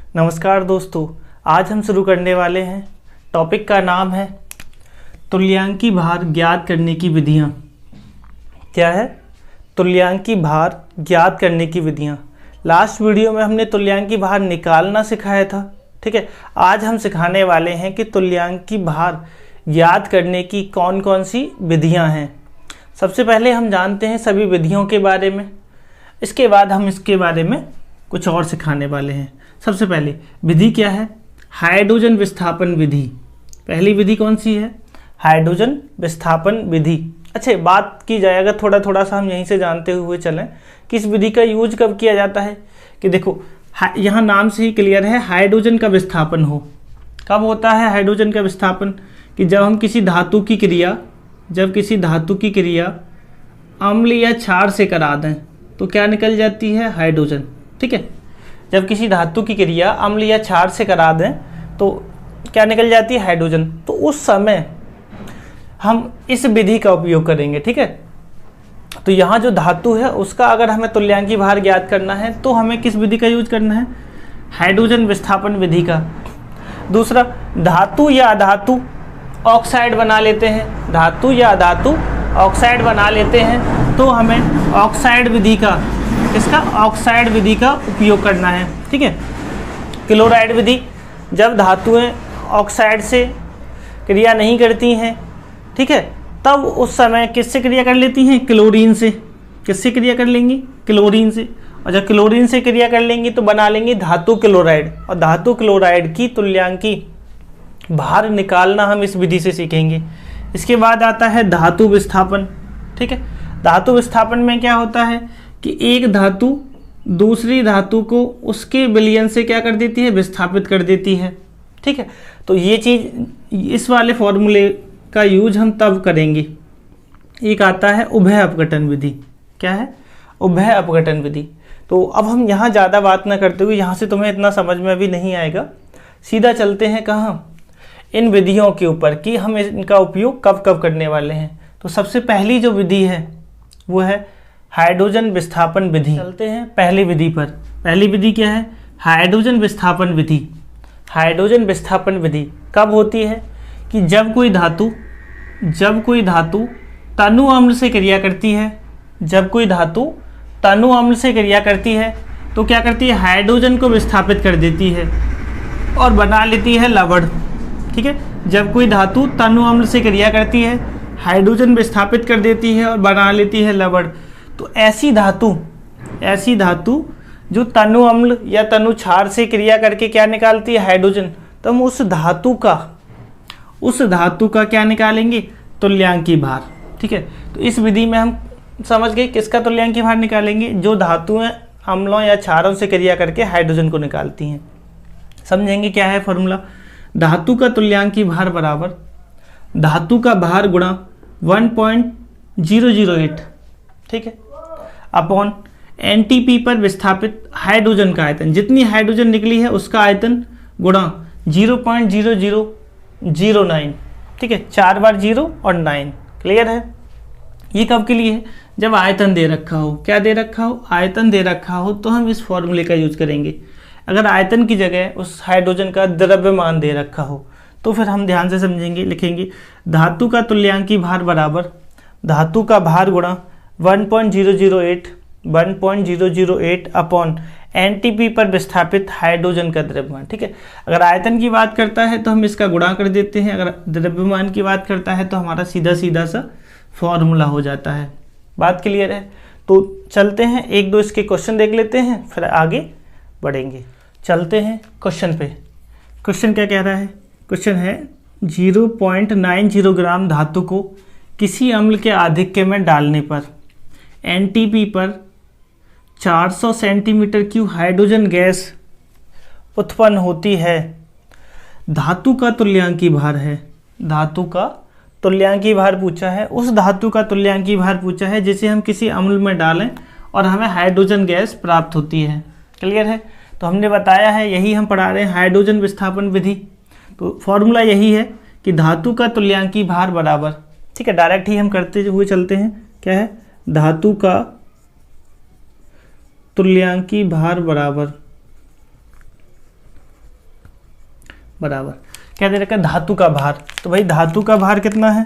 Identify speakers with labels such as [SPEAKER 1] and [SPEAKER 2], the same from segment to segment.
[SPEAKER 1] नमस्कार दोस्तों, आज हम शुरू करने वाले हैं। टॉपिक का नाम है तुल्यांकी भार ज्ञात करने की विधियाँ। क्या है? तुल्यांकी भार ज्ञात करने की विधियाँ। लास्ट वीडियो में हमने तुल्यांकी भार निकालना सिखाया था, ठीक है। आज हम सिखाने वाले हैं कि तुल्यांकी भार ज्ञात करने की कौन कौन सी विधियाँ हैं। सबसे पहले हम जानते हैं सभी विधियों के बारे में, इसके बाद हम इसके बारे में कुछ और सिखाने वाले हैं। सबसे पहले विधि क्या है? हाइड्रोजन विस्थापन विधि। पहली विधि कौन सी है? हाइड्रोजन विस्थापन विधि। अच्छा, बात की जाए अगर थोड़ा सा हम यहीं से जानते हुए चलें कि इस विधि का यूज कब किया जाता है। कि देखो यहाँ नाम से ही क्लियर है, हाइड्रोजन का विस्थापन हो। कब होता है हाइड्रोजन का विस्थापन? कि जब हम किसी धातु की क्रिया अम्ल या क्षार से करा दें तो क्या निकल जाती है? हाइड्रोजन, ठीक है। जब किसी धातु की क्रिया अम्ल या क्षार से करा दें तो क्या निकल जाती है? हाइड्रोजन। तो उस समय हम इस विधि का उपयोग करेंगे, ठीक है। तो यहाँ जो धातु है उसका अगर हमें तुल्यांकी भार ज्ञात करना है तो हमें किस विधि का यूज करना है? हाइड्रोजन विस्थापन विधि का। दूसरा, धातु या अधातु ऑक्साइड बना लेते हैं, धातु या अधातु ऑक्साइड बना लेते हैं तो हमें ऑक्साइड विधि का, इसका ऑक्साइड विधि का उपयोग करना है, ठीक है। क्लोराइड विधि, जब धातुएं ऑक्साइड से क्रिया नहीं करती हैं, ठीक है, तब उस समय किससे क्रिया कर लेती हैं? क्लोरीन से। किससे क्रिया कर लेंगी? क्लोरीन से। और जब क्लोरीन से क्रिया कर लेंगी तो बना लेंगी धातु क्लोराइड, और धातु क्लोराइड की तुल्यांकी भार निकालना हम इस विधि से सीखेंगे। इसके बाद आता है धातु विस्थापन, ठीक है। धातु विस्थापन में क्या होता है कि एक धातु दूसरी धातु को उसके विलयन से क्या कर देती है? विस्थापित कर देती है, ठीक है। तो ये चीज़, इस वाले फॉर्मूले का यूज हम तब करेंगे। एक आता है उभय अपघटन विधि। क्या है? उभय अपघटन विधि। तो अब हम यहाँ ज़्यादा बात ना करते हुए, यहाँ से तुम्हें इतना समझ में भी नहीं आएगा, सीधा चलते हैं कहाँ? इन विधियों के ऊपर कि हम इनका उपयोग कब कब करने वाले हैं। तो सबसे पहली जो विधि है वो है हाइड्रोजन विस्थापन विधि। चलते हैं पहली विधि पर। पहली विधि क्या है? हाइड्रोजन विस्थापन विधि। हाइड्रोजन विस्थापन विधि कब होती है? कि जब कोई धातु तनु अम्ल से क्रिया करती है, जब कोई धातु तनु अम्ल से क्रिया करती है तो क्या करती है? हाइड्रोजन को विस्थापित कर देती है और बना लेती है लवण, ठीक है। जब कोई धातु तनु अम्ल से क्रिया करती है, हाइड्रोजन विस्थापित कर देती है और बना लेती है लवण, तो ऐसी धातु जो तनु अम्ल या तनु क्षार से क्रिया करके क्या निकालती है? हाइड्रोजन। तो हम उस धातु का क्या निकालेंगे? तुल्यांकी भार, ठीक है। तो इस विधि में हम समझ गए किसका तुल्यांकी भार निकालेंगे? जो धातुएं अम्लों या क्षारों से क्रिया करके हाइड्रोजन को निकालती हैं। समझेंगे क्या है फॉर्मूला? धातु का तुल्यांकी भार बराबर धातु का भार गुणा 1.008, ठीक है, अपॉन एनटीपी पर विस्थापित हाइड्रोजन का आयतन। जितनी हाइड्रोजन निकली है उसका आयतन गुणा 0.0009, ठीक है। 4 बार 0 और 9। क्लियर है? ये कब के लिए है? जब आयतन दे रखा हो। क्या दे रखा हो? आयतन दे रखा हो तो हम इस फॉर्मूले का यूज करेंगे। अगर आयतन की जगह उस हाइड्रोजन का द्रव्यमान दे रखा हो तो फिर हम ध्यान से समझेंगे, लिखेंगे धातु का तुल्यांकी भार बराबर धातु का भार गुणा 1.008 अपॉन एनटीपी पर विस्थापित हाइड्रोजन का द्रव्यमान, ठीक है। अगर आयतन की बात करता है तो हम इसका गुणा कर देते हैं, अगर द्रव्यमान की बात करता है तो हमारा सीधा सा फॉर्मूला हो जाता है। बात क्लियर है? तो चलते हैं, एक दो इसके क्वेश्चन देख लेते हैं फिर आगे बढ़ेंगे। चलते हैं क्वेश्चन पे। क्वेश्चन क्या कह रहा है? क्वेश्चन है 0.90 ग्राम धातु को किसी अम्ल के आधिक्य में डालने पर एनटीपी पर 400 सेंटीमीटर क्यूब हाइड्रोजन गैस उत्पन्न होती है। धातु का तुल्यांकी भार है। धातु का तुल्यांकी भार पूछा है, उस धातु का तुल्यांकी भार पूछा है जिसे हम किसी अम्ल में डालें और हमें हाइड्रोजन गैस प्राप्त होती है। क्लियर है? तो हमने बताया है, यही हम पढ़ा रहे हैं, हाइड्रोजन विस्थापन विधि। तो फॉर्मूला यही है कि धातु का तुल्यांकी भार बराबर, ठीक है, डायरेक्ट ही हम करते हुए चलते हैं। क्या है? धातु का तुल्यांकी भार बराबर बराबर क्या दे रखा है, धातु का भार। तो भाई धातु का भार कितना है,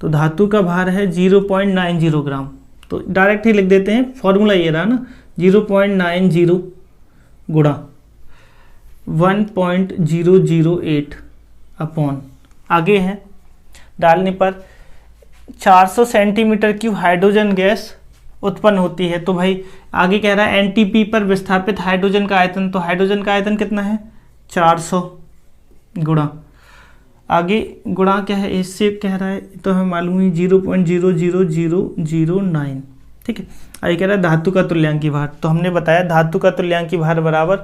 [SPEAKER 1] तो धातु का भार है 0.90 ग्राम। तो डायरेक्ट ही लिख देते हैं, फॉर्मूला ये रहा ना, 0.90 गुणा 1.008 अपॉन, आगे है डालने पर 400 सेंटीमीटर क्यूब हाइड्रोजन गैस उत्पन्न होती है। तो भाई आगे कह रहा है एनटीपी पर विस्थापित हाइड्रोजन का आयतन, तो हाइड्रोजन का आयतन कितना है 400 गुणा, आगे गुणा क्या है, इससे कह रहा है तो हमें मालूम है 0.00009, ठीक है। आगे कह रहा है धातु का तुल्यांकी भार, तो हमने बताया धातु का तुल्यांकी भार बराबर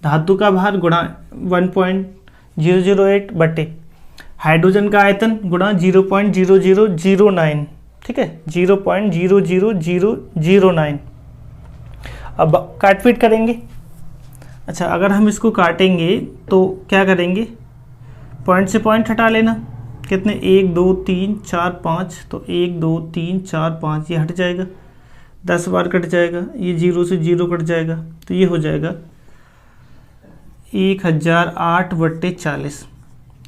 [SPEAKER 1] धातु का भार गुणा 1.008 बटे हाइड्रोजन का आयतन गुणा 0.0009, ठीक है, 0.00009। अब काटपीट करेंगे। अच्छा, अगर हम इसको काटेंगे तो क्या करेंगे, पॉइंट से पॉइंट हटा लेना, कितने 1 2 3 4 5, तो 1 2 3 4 5 ये हट जाएगा, 10 बार कट जाएगा, ये 0 से 0 कट जाएगा, तो ये हो जाएगा 1008/40,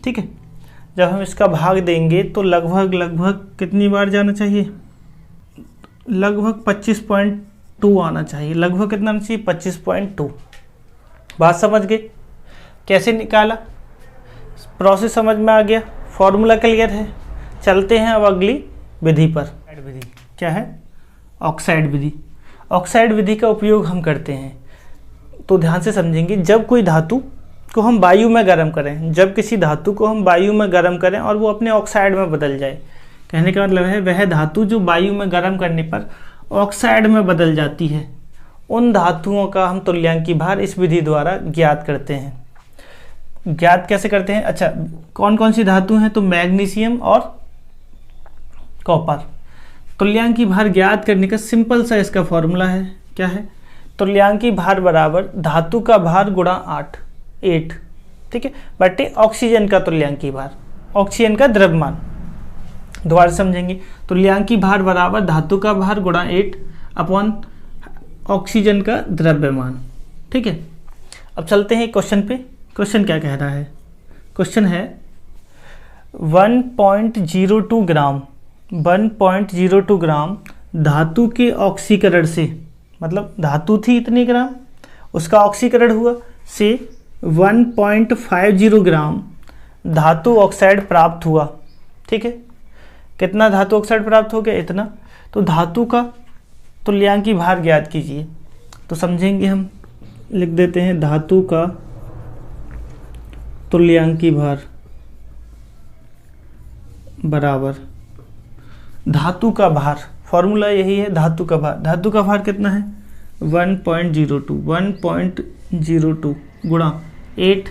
[SPEAKER 1] ठीक है। जब हम इसका भाग देंगे तो लगभग कितनी बार जाना चाहिए, लगभग 25.2 आना चाहिए, लगभग कितना आना चाहिए 25.2। बात समझ गए कैसे निकाला, प्रोसेस समझ में आ गया, फॉर्मूला क्लियर है। चलते हैं अब अगली विधि पर। विधि क्या है, ऑक्साइड विधि। ऑक्साइड विधि का उपयोग हम करते हैं, तो ध्यान से समझेंगे, जब कोई धातु को हम वायु में गर्म करें, जब किसी धातु को हम वायु में गर्म करें और वो अपने ऑक्साइड में बदल जाए, कहने का मतलब है वह धातु जो वायु में गर्म करने पर ऑक्साइड में बदल जाती है, उन धातुओं का हम तुल्यांकी भार इस विधि द्वारा ज्ञात करते हैं। ज्ञात कैसे करते हैं, अच्छा कौन कौन सी धातु हैं, तो मैग्नीशियम और कॉपर। तुल्यांकी भार ज्ञात करने का सिंपल सा इसका फॉर्मूला है, क्या है, तुल्यांकी भार बराबर धातु का भार गुणा 8, ठीक है, बटे ऑक्सीजन का तुल्यांकी भार, ऑक्सीजन का द्रव्यमान। दोबारा समझेंगे, तुल्यांकी भार बराबर धातु का भार गुणा 8 अपॉन ऑक्सीजन का द्रव्यमान, ठीक है। अब चलते हैं क्वेश्चन पे। क्वेश्चन क्या कह रहा है, क्वेश्चन है 1.02 ग्राम 1.02 ग्राम धातु के ऑक्सीकरण से, मतलब धातु थी इतनी ग्राम, उसका ऑक्सीकरण हुआ से 1.50 ग्राम धातु ऑक्साइड प्राप्त हुआ, ठीक है। कितना धातु ऑक्साइड प्राप्त हो गया, इतना। तो धातु का तुल्यांकी भार ज्ञात कीजिए। तो समझेंगे हम, लिख देते हैं धातु का तुल्यांकी भार बराबर धातु का भार, फॉर्मूला यही है, धातु का भार। धातु का भार कितना है 1.02 गुणा 8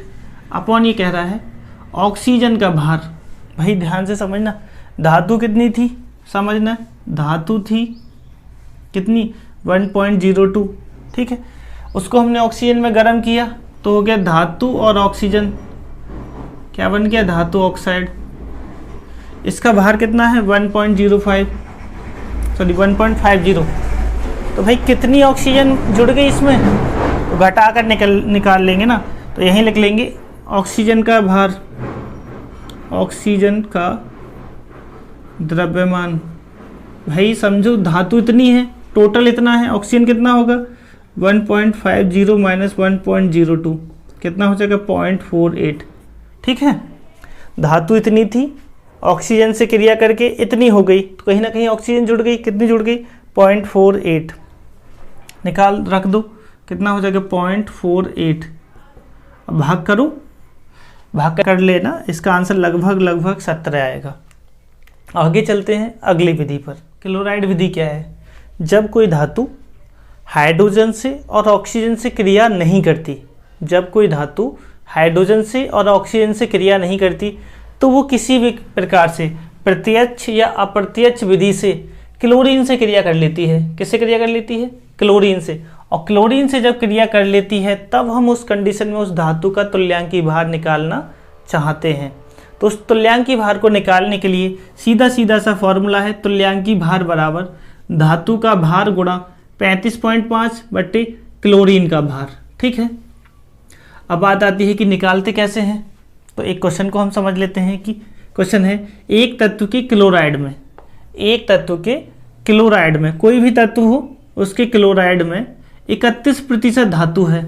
[SPEAKER 1] अपॉन, ये कह रहा है ऑक्सीजन का भार। भाई ध्यान से समझना, धातु कितनी थी समझना, धातु थी कितनी 1.02, ठीक है। उसको हमने ऑक्सीजन में गर्म किया तो हो गया धातु और ऑक्सीजन, क्या बन गया धातु ऑक्साइड। इसका भार कितना है 1.50। तो भाई कितनी ऑक्सीजन जुड़ गई इसमें, तो घटा कर निकाल लेंगे ना, तो यहीं लिख लेंगे ऑक्सीजन का भार, ऑक्सीजन का द्रव्यमान। भाई समझो धातु इतनी है, टोटल इतना है, ऑक्सीजन कितना होगा 1.50 माइनस 1.02 कितना हो जाएगा 0.48, ठीक है। धातु इतनी थी, ऑक्सीजन से क्रिया करके इतनी हो गई, तो कहीं ना कहीं ऑक्सीजन जुड़ गई, कितनी जुड़ गई 0.48, निकाल रख दो, कितना हो जाएगा 0.48। अब भाग करो, भाग कर लेना, इसका आंसर लगभग 17 आएगा। आगे चलते हैं अगली विधि पर। क्लोराइड विधि क्या है, जब कोई धातु हाइड्रोजन से और ऑक्सीजन से क्रिया नहीं करती, जब कोई धातु हाइड्रोजन से और ऑक्सीजन से क्रिया नहीं करती, तो वो किसी भी प्रकार से प्रत्यक्ष या अप्रत्यक्ष विधि से क्लोरीन से क्रिया कर लेती है। किससे क्रिया कर लेती है, क्लोरीन से। और क्लोरीन से जब क्रिया कर लेती है तब हम उस कंडीशन में उस धातु का तुल्यांकी भार निकालना चाहते हैं। तो उस तुल्यांकी भार को निकालने के लिए सीधा सा फॉर्मूला है, तुल्यांकी भार बराबर धातु का भार गुणा 35.5 बट्टे क्लोरीन का भार, ठीक है। अब बात आती है कि निकालते कैसे हैं। तो एक क्वेश्चन को हम समझ लेते हैं कि क्वेश्चन है एक तत्व के क्लोराइड में, एक तत्व के क्लोराइड में, कोई भी तत्व हो उसके क्लोराइड में 31% धातु है।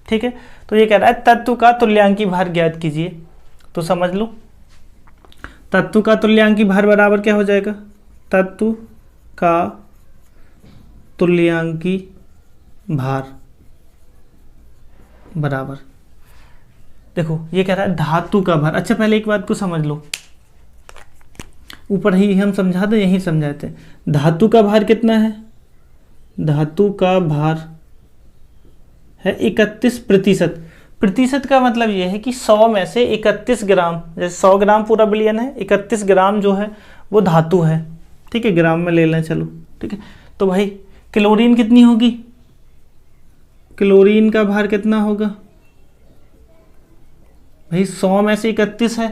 [SPEAKER 1] ठीक है, तो ये कह रहा है तत्व का तुल्यांकी भार ज्ञात कीजिए। तो समझ लो तत्व का तुल्यांकी भार बराबर क्या हो जाएगा, तत्व का तुल्यांकी भार बराबर, देखो ये कह रहा है धातु का भार। अच्छा पहले एक बात को समझ लो, ऊपर ही हम समझा दें, यही समझाते हैं। धातु का भार कितना है, धातु का भार है 31%। प्रतिशत का मतलब ये है कि 100 में से 31 ग्राम, जैसे 100 ग्राम पूरा बिलियन है, 31 ग्राम जो है वो धातु है। ठीक है, ग्राम में ले लें चलो। ठीक है, तो भाई क्लोरीन कितनी होगी, क्लोरीन का भार कितना होगा भाई, 100 में से 31 है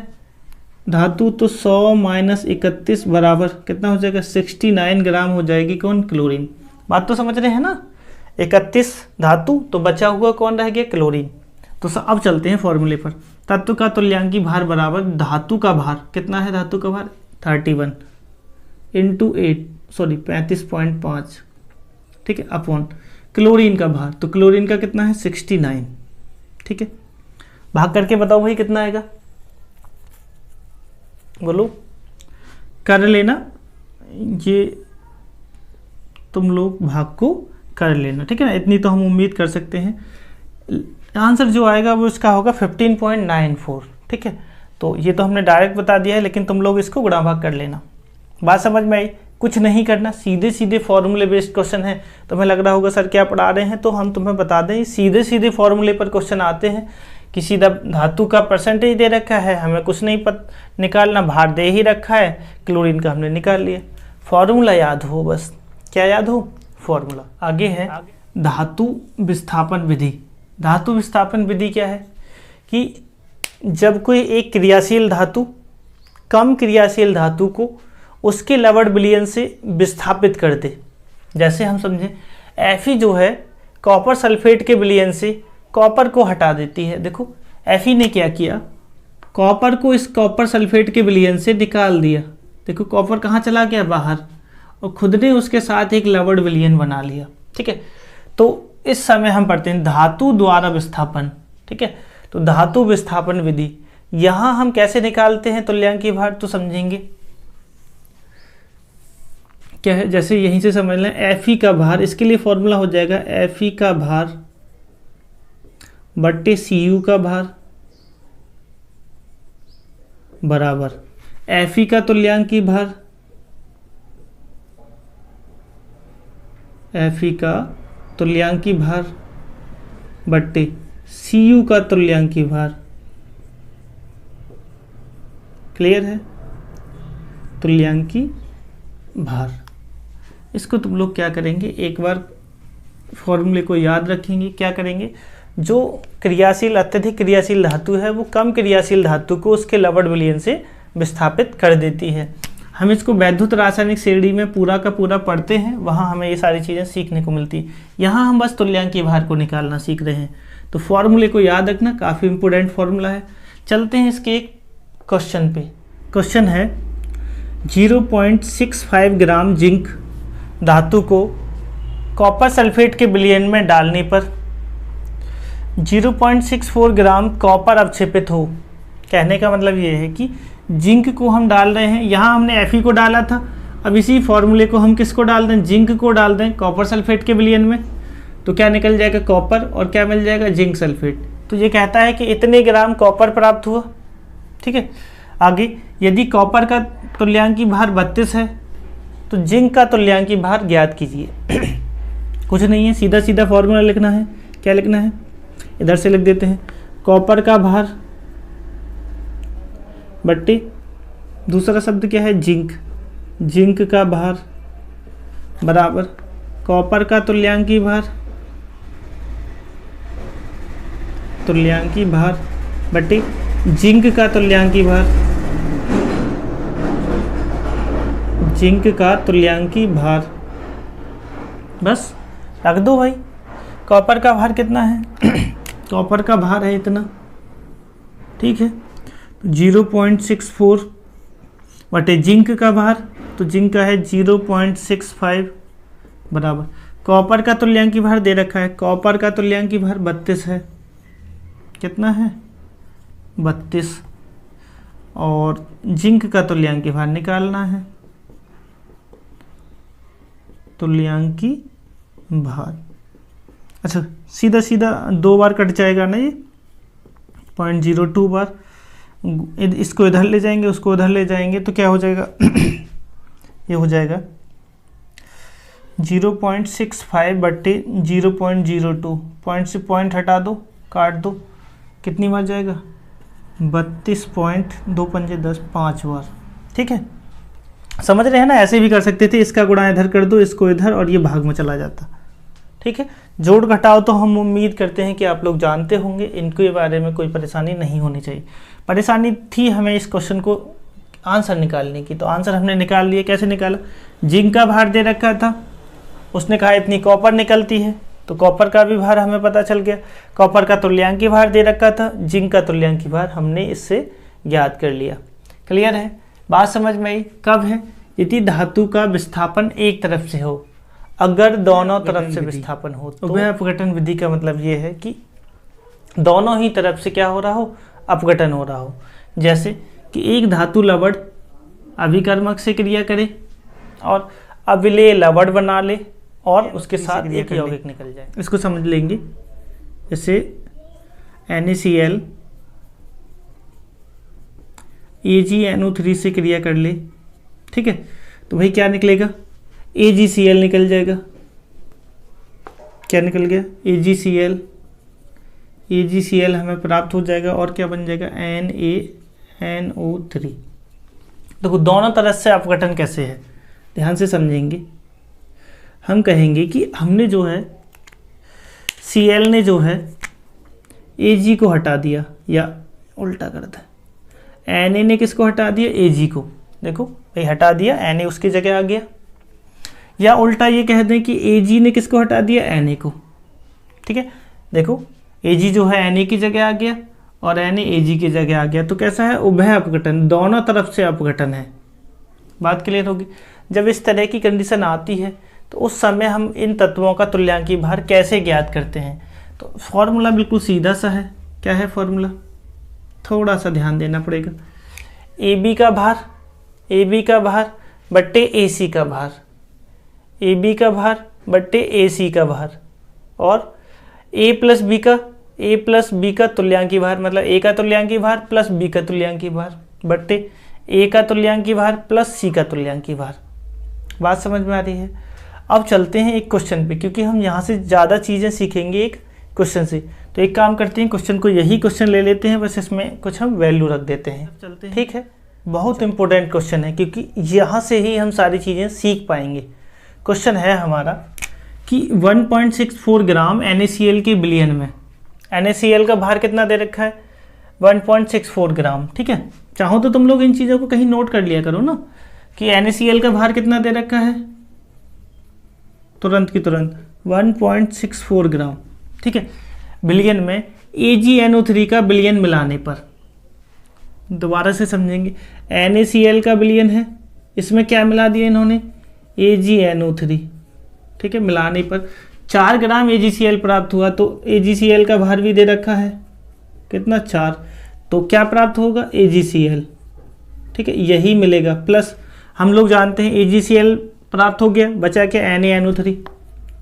[SPEAKER 1] धातु, तो 100 माइनस 31 बराबर कितना हो जाएगा, 69 ग्राम हो जाएगी कौन, क्लोरीन। बात तो समझ रहे हैं ना, 31 धातु तो बचा हुआ कौन रह गया, क्लोरीन। तो अब चलते हैं फॉर्मूले पर। तत्व का तुल्यांकी भार बराबर धातु का भार कितना है, धातु का भार 31 इंटू 35.5, ठीक है, अपॉन क्लोरीन का भार, तो क्लोरीन का कितना है 69। ठीक है, भाग करके बताओ भाई कितना आएगा, बोलो, कर लेना, ये तुम लोग भाग को कर लेना। ठीक है ना, इतनी तो हम उम्मीद कर सकते हैं। आंसर जो आएगा वो इसका होगा 15.94। ठीक है, तो ये तो हमने डायरेक्ट बता दिया है, लेकिन तुम लोग इसको गुणा भाग कर लेना। बात समझ में आई, कुछ नहीं करना, सीधे सीधे फॉर्मूले बेस्ड क्वेश्चन है। तुम्हें लग रहा होगा सर क्या पढ़ा रहे हैं, तो हम तुम्हें बता दें सीधे सीधे फॉर्मूले पर क्वेश्चन आते हैं कि सीधा धातु का परसेंटेज दे रखा है, हमें कुछ नहीं निकालना, भार दे ही रखा है, क्लोरीन का हमने निकाल लिया, फॉर्मूला याद हो बस। क्या याद हो, फॉर्मूला। आगे है धातु विस्थापन विधि। धातु विस्थापन विधि क्या है कि जब कोई एक क्रियाशील धातु कम क्रियाशील धातु को उसके लवण विलयन से विस्थापित कर दे। जैसे हम समझें Fe जो है कॉपर सल्फेट के विलयन से कॉपर को हटा देती है। देखो Fe ने क्या किया, कॉपर को इस कॉपर सल्फेट के विलयन से निकाल दिया। देखो कॉपर कहाँ चला गया, बाहर, और खुद ने उसके साथ एक लवण विलयन बना लिया। ठीक है, तो इस समय हम पढ़ते हैं धातु द्वारा विस्थापन। ठीक है, तो धातु विस्थापन विधि, यहां हम कैसे निकालते हैं तुल्यांकी भार, तो समझेंगे क्या है। जैसे यहीं से समझ लें Fe का भार, इसके लिए फॉर्मूला हो जाएगा Fe का भार बट्टे Cu का भार बराबर Fe का तुल्यांकी भार, Fe का तुल्यांकी भार बट्टे Cu का तुल्यांकी भार। क्लियर है, तुल्यांकी भार। इसको तुम लोग क्या करेंगे, एक बार फॉर्मूले को याद रखेंगे। क्या करेंगे, जो क्रियाशील अत्यधिक क्रियाशील धातु है वो कम क्रियाशील धातु को उसके लवण विलयन से विस्थापित कर देती है। हम इसको वैद्युत रासायनिक श्रेणी में पूरा का पूरा पढ़ते हैं, वहाँ हमें ये सारी चीज़ें सीखने को मिलती है। यहाँ हम बस तुल्यांकी भार को निकालना सीख रहे हैं, तो फॉर्मूले को याद रखना, काफ़ी इंपोर्टेंट फॉर्मूला है। चलते हैं इसके एक क्वेश्चन पे। क्वेश्चन है 0.65 ग्राम जिंक धातु को कॉपर सल्फेट के विलयन में डालने पर 0.64 ग्राम कॉपर अवक्षेपित हो। कहने का मतलब ये है कि जिंक को हम डाल रहे हैं, यहाँ हमने Fe को डाला था, अब इसी फॉर्मूले को हम किसको डाल दें, जिंक को डाल दें कॉपर सल्फेट के विलयन में, तो क्या निकल जाएगा, कॉपर, और क्या मिल जाएगा, जिंक सल्फेट। तो ये कहता है कि इतने ग्राम कॉपर प्राप्त हुआ। ठीक है, आगे यदि कॉपर का तुल्यांकी भार 32 है तो जिंक का तुल्यांकी भार ज्ञात कीजिए। कुछ नहीं है, सीधा सीधा फॉर्मूला लिखना है। क्या लिखना है, इधर से लिख देते हैं, कॉपर का भार बट्टे दूसरा शब्द क्या है, जिंक, जिंक का भार बराबर कॉपर का तुल्यांकी भार, तुल्यांकी भार बट्टे जिंक का तुल्यांकी भार, जिंक का तुल्यांकी भार। बस रख दो भाई। कॉपर का भार कितना है, कॉपर का भार है इतना। ठीक है, 0.64 बटे जिंक का भार, तो जिंक का है 0.65 बराबर कॉपर का तुल्यांकी भार दे रखा है, कॉपर का तुल्यांकी भार 32 है, कितना है 32, और जिंक का तुल्यांकी भार निकालना है, तुल्यांकी भार। अच्छा सीधा सीधा 2 बार कट जाएगा ना ये 0.02 बार, इसको इधर ले जाएंगे उसको उधर ले जाएंगे तो क्या हो जाएगा ये हो जाएगा 0.65 बट्टे 0.02, पॉइंट से पॉइंट हटा दो काट दो, कितनी बार जाएगा 32.2 पंजे 10 5 बार। ठीक है, समझ रहे हैं ना, ऐसे भी कर सकते थे, इसका गुणा इधर कर दो इसको इधर और ये भाग में चला जाता। ठीक है, जोड़ घटाओ तो हम उम्मीद करते हैं कि आप लोग जानते होंगे, इनके बारे में कोई परेशानी नहीं होनी चाहिए। परेशानी थी हमें इस क्वेश्चन को आंसर निकालने की, तो आंसर हमने निकाल लिया। कैसे निकाला, जिंक का भार दे रखा था, उसने कहा इतनी कॉपर निकलती है, तो कॉपर का भी भार हमें पता चल गया। कॉपर का तुल्यांकी भार दे रखा था, जिंक का तुल्यांकी भार हमने इससे ज्ञात कर लिया। क्लियर है, बात समझ में आई। कब है, यदि धातु का विस्थापन एक तरफ से हो, अगर दोनों तरफ से विस्थापन हो तो वह अपघटन विधि का मतलब ये है कि दोनों ही तरफ से क्या हो रहा हो, अपघटन हो रहा हो। जैसे कि एक धातु लवण अभिकर्मक से क्रिया करे और अविलेय लवण बना ले और उसके साथ एक यौगिक निकल जाए, इसको समझ लेंगे। जैसे NaCl AgNO3 से क्रिया कर ले, ठीक है, तो भाई क्या निकलेगा, AgCl निकल जाएगा। क्या निकल गया, AgCl हमें प्राप्त हो जाएगा और क्या बन जाएगा NaNO3। देखो दोनों तरफ से अपघटन कैसे है, ध्यान से समझेंगे। हम कहेंगे कि हमने जो है Cl ने जो है Ag को हटा दिया, या उल्टा कर दे, Na ने किसको हटा दिया, Ag को। देखो भाई हटा दिया, Na उसकी जगह आ गया। या उल्टा ये कह दें कि Ag ने किसको हटा दिया, Na को। ठीक है, देखो Ag जो है Na की जगह आ गया और Na Ag की जगह आ गया, तो कैसा है, उभय अपघटन, दोनों तरफ से अपघटन है। बात क्लियर होगी। जब इस तरह की कंडीशन आती है तो उस समय हम इन तत्वों का तुल्यांकी भार कैसे ज्ञात करते हैं, तो फॉर्मूला बिल्कुल सीधा सा है। क्या है फॉर्मूला, थोड़ा सा ध्यान देना पड़ेगा। AB का भार बट्टे AC का भार, AB का भार बट्टे AC का भार, और A प्लस B का तुल्यांकी भार, मतलब A का तुल्यांकी भार प्लस B का तुल्यांकी भार बट्टे A का तुल्यांकी भार प्लस C का तुल्यांकी भार। बात समझ में आ रही है। अब चलते हैं एक क्वेश्चन पे, क्योंकि हम यहाँ से ज़्यादा चीज़ें सीखेंगे एक क्वेश्चन से। तो एक काम करते हैं, क्वेश्चन को यही क्वेश्चन ले लेते हैं, बस इसमें कुछ हम वैल्यू रख देते हैं। चलते हैं, ठीक है। बहुत इंपॉर्टेंट क्वेश्चन है, क्योंकि यहाँ से ही हम सारी चीज़ें सीख पाएंगे। क्वेश्चन है हमारा कि 1.64 ग्राम NaCl के बिलियन में, NaCl का भार कितना दे रखा है, 1.64 ग्राम। ठीक है, चाहो तो तुम लोग इन चीज़ों को कहीं नोट कर लिया करो ना, कि NaCl का भार कितना दे रखा है, तुरंत की तुरंत 1.64 ग्राम। ठीक है, बिलियन में AgNO3 का बिलियन मिलाने पर, दोबारा से समझेंगे, NaCl का बिलियन है, इसमें क्या मिला दिया इन्होंने, AgNO3। ठीक है, मिलाने पर 4 ग्राम AgCl प्राप्त हुआ, तो AgCl का भार भी दे रखा है कितना, 4, तो क्या प्राप्त होगा, AgCl। ठीक है, यही मिलेगा, प्लस हम लोग जानते हैं AgCl प्राप्त हो गया, बचा क्या, NaNO3,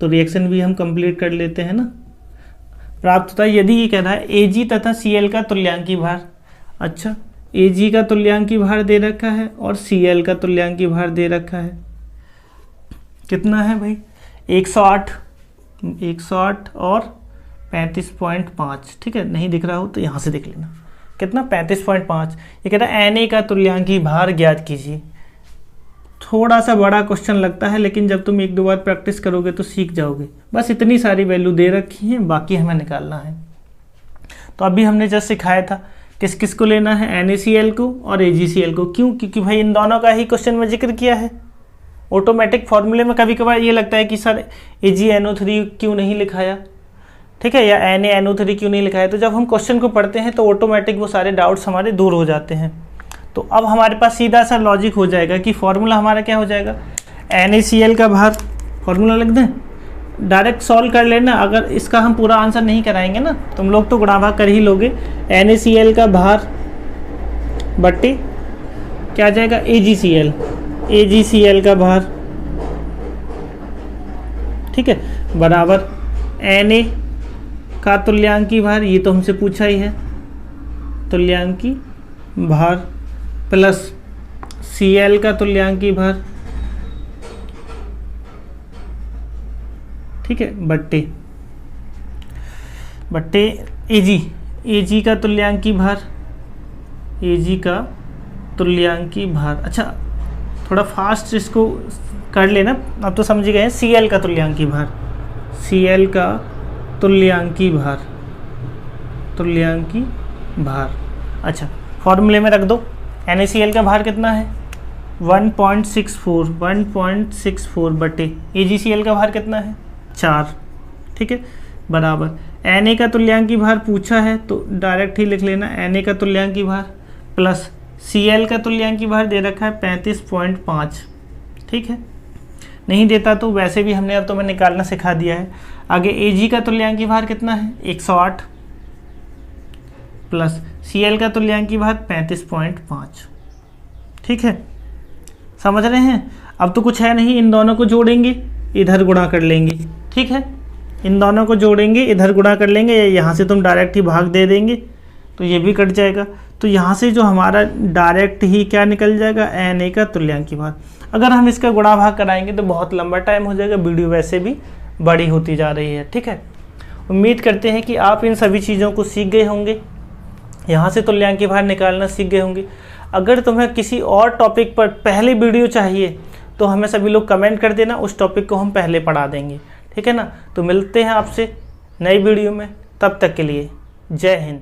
[SPEAKER 1] तो रिएक्शन भी हम कंप्लीट कर लेते हैं ना, प्राप्त होता है। यदि ये कह रहा है Ag तथा Cl का तुल्यांकी भार, अच्छा Ag का तुल्यांकी भार दे रखा है और Cl का तुल्यांकी भार दे रखा है, कितना है भाई, 108 और 35.5। ठीक है, नहीं दिख रहा हो तो यहाँ से देख लेना, कितना, 35.5। ये कह रहा है Na का तुल्यांकी भार ज्ञात कीजिए। थोड़ा सा बड़ा क्वेश्चन लगता है, लेकिन जब तुम 1-2 बार प्रैक्टिस करोगे तो सीख जाओगे। बस इतनी सारी वैल्यू दे रखी है, बाकी हमें निकालना है। तो अभी हमने जस्ट सिखाया था किस किस को लेना है, NaCl को और AgCl को। क्यों, क्योंकि भाई इन दोनों का ही क्वेश्चन में जिक्र किया है। ऑटोमेटिक फॉर्मूले में कभी कभार ये लगता है कि सर AgNO3 क्यों नहीं लिखाया। ठीक है, या Na NO3 क्यों नहीं लिखा है। तो जब हम क्वेश्चन को पढ़ते हैं तो ऑटोमेटिक वो सारे डाउट्स हमारे दूर हो जाते हैं। तो अब हमारे पास सीधा सा लॉजिक हो जाएगा कि फॉर्मूला हमारा क्या हो जाएगा, NaCl का भार, फॉर्मूला लिख दें, डायरेक्ट सॉल्व कर लेना। अगर इसका हम पूरा आंसर नहीं कराएंगे ना, तुम लोग तो गुणा भाग कर ही लोगे। NaCl का भार बट्टे क्या आ जाएगा, AgCl का भार, ठीक है, बराबर Na का तुल्यांकी भार, ये तो हमसे पूछा ही है, तुल्यांकी भार प्लस Cl का तुल्यांकी भार, ठीक है, बट्टे Ag का तुल्यांकी भार, Ag का तुल्यांकी भार। अच्छा थोड़ा फास्ट इसको कर लेना, अब तो समझ गए हैं। Cl का तुल्यांकी भार, Cl का तुल्यांकी भार, अच्छा फॉर्मूले में रख दो। NaCl का भार कितना है, 1.64 बटे AgCl का भार कितना है, 4, ठीक है, बराबर Na का तुल्यांकी भार पूछा है तो डायरेक्ट ही लिख लेना, Na का तुल्यांकी भार प्लस Cl का तुल्यांकी भार दे रखा है 35.5, ठीक है, नहीं देता तो वैसे भी हमने अब तो मैं निकालना सिखा दिया है। आगे Ag का तुल्यांकी भार कितना है, 108 प्लस Cl का तुल्यांकी भार 35.5, ठीक है, समझ रहे हैं। अब तो कुछ है नहीं, इन दोनों को जोड़ेंगे, इधर गुणा कर लेंगे, ठीक है, इन दोनों को जोड़ेंगे, इधर गुणा कर लेंगे, या यहाँ से तुम डायरेक्ट ही भाग दे देंगे तो ये भी कट जाएगा। तो यहाँ से जो हमारा डायरेक्ट ही क्या निकल जाएगा, Na का तुल्यांकी भार। अगर हम इसका गुणा भाग कराएंगे तो बहुत लंबा टाइम हो जाएगा, वीडियो वैसे भी बड़ी होती जा रही है, ठीक है। उम्मीद करते हैं कि आप इन सभी चीज़ों को सीख गए होंगे, यहाँ से तुल्यांकी भार निकालना सीख गए होंगे। अगर तुम्हें किसी और टॉपिक पर पहले वीडियो चाहिए तो हमें सभी लोग कमेंट कर देना, उस टॉपिक को हम पहले पढ़ा देंगे, ठीक है ना। तो मिलते हैं आपसे नई वीडियो में, तब तक के लिए जय हिंद।